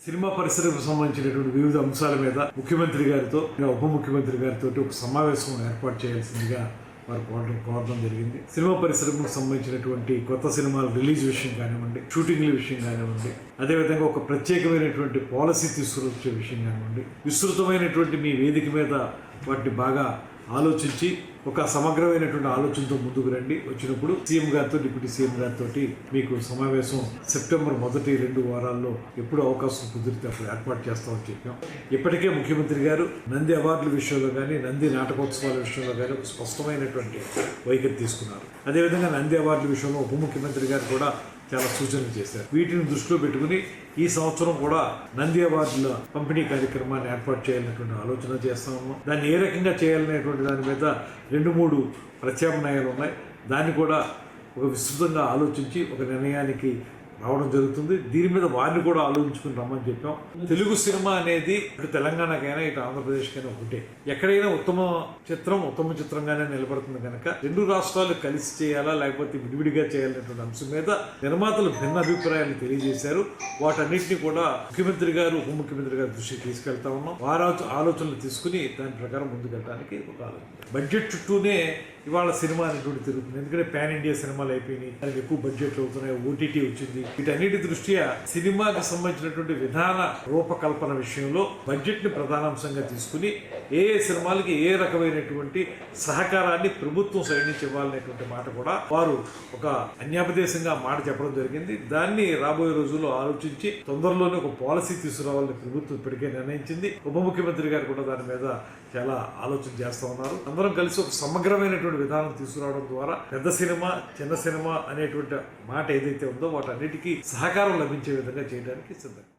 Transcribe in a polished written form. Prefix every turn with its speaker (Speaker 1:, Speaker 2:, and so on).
Speaker 1: Cinema పరిశ్రమకు సంబంధించినటువంటి వివిధ అంశాల మీద ముఖ్యమంత్రి గారితో ఉప ముఖ్యమంత్రి గారితో ఒక సమావేశం ఏర్పాటు చేయాల్సిందిగా వారు కోరడం జరిగింది. సినిమా పరిశ్రమకు సంబంధించినటువంటి కొత్త సినిమాల రిలీజ్ విషయం కానివ్వండి, షూటింగ్ల విషయం కానివ్వండి, అదేవిధంగా ఒక ప్రత్యేకమైనటువంటి పాలసీ తీసుకొచ్చే విషయం కానివ్వండి, విస్తృతమైనటువంటి మీ వేదిక మీద వాటిని బాగా ఆలోచించి ఒక సమగ్రమైనటువంటి ఆలోచనతో ముందుకు రండి. వచ్చినప్పుడు సీఎం గారితో డిప్యూటీ సీఎం గారితో మీకు సమావేశం సెప్టెంబర్ మొదటి 2 వారాల్లో ఎప్పుడు అవకాశం కుదిరితే అప్పుడు ఏర్పాటు చేస్తామని చెప్పాం. ఇప్పటికే ముఖ్యమంత్రి గారు నంది అవార్డుల విషయంలో కానీ, నంది నాటకోత్సవాల విషయంలో కానీ ఒక స్పష్టమైనటువంటి వైఖరి తీసుకున్నారు. అదేవిధంగా నంది అవార్డుల విషయంలో ఉప ముఖ్యమంత్రి గారు కూడా చాలా సూచనలు చేశారు. వీటిని దృష్టిలో పెట్టుకుని ఈ సంవత్సరం కూడా నంది అవార్డుల పంపిణీ కార్యక్రమాన్ని ఏర్పాటు చేయాలనేటువంటి ఆలోచన చేస్తా ఉన్నాం. దాన్ని ఏ రకంగా చేయాలనేటువంటి దాని మీద 2-3 ప్రత్యామ్నాయాలు ఉన్నాయి. దాన్ని కూడా ఒక విస్తృతంగా ఆలోచించి ఒక నిర్ణయానికి రావడం జరుగుతుంది. దీని మీద వారిని కూడా ఆలోచించుకుని రమ్మని చెప్పాం. తెలుగు సినిమా అనేది ఇటు తెలంగాణకైనా ఇటు ఆంధ్రప్రదేశ్కైనా ఒకటే. ఎక్కడైనా ఉత్తమ చిత్రంగానే నిలబడుతుంది కనుక 2 రాష్ట్రాలు కలిసి చేయాలా లేకపోతే విడివిడిగా చేయాలనేటువంటి అంశం మీద నిర్మాతలు భిన్న అభిప్రాయాలు తెలియజేశారు. వాటన్నిటిని కూడా ముఖ్యమంత్రి గారు ఉప ముఖ్యమంత్రి గారి దృష్టికి తీసుకెళ్తా ఉన్నాం. వారి ఆలోచనలు తీసుకుని దాని ప్రకారం ముందుకెళ్ళడానికి ఒక ఆలోచన. బడ్జెట్ చుట్టూనే ఇవాళ సినిమా అనేటువంటి తిరుగుతుంది. ఎందుకంటే పాన్ ఇండియా సినిమాలు అయిపోయినాయి, దానికి ఎక్కువ బడ్జెట్లు అవుతున్నాయి, ఓటీటీ వచ్చింది. వీటన్నిటి దృష్ట్యా సినిమాకి సంబంధించినటువంటి విధాన రూపకల్పన విషయంలో బడ్జెట్ ని ప్రధానాంశంగా తీసుకుని ఏ సినిమాలకి ఏ రకమైనటువంటి సహకారాన్ని ప్రభుత్వం సైడ్ నుంచి ఇవ్వాలనేటువంటి మాట కూడా వారు ఒక అన్యాపదేశంగా మాట చెప్పడం జరిగింది. దాన్ని రాబోయే రోజుల్లో ఆలోచించి తొందరలోనే ఒక పాలసీ తీసుకురావాలని ప్రభుత్వం ఇప్పటికే నిర్ణయించింది. ఉప ముఖ్యమంత్రి గారు కూడా దాని మీద చాలా ఆలోచన చేస్తూ ఉన్నారు. అందరం కలిసి ఒక సమగ్రమైనటువంటి విధానం తీసుకురావడం ద్వారా పెద్ద సినిమా చిన్న సినిమా అనేటువంటి మాట ఏదైతే ఉందో వాటన్నిటికీ సహకారం లభించే విధంగా చేయడానికి సిద్ధంగా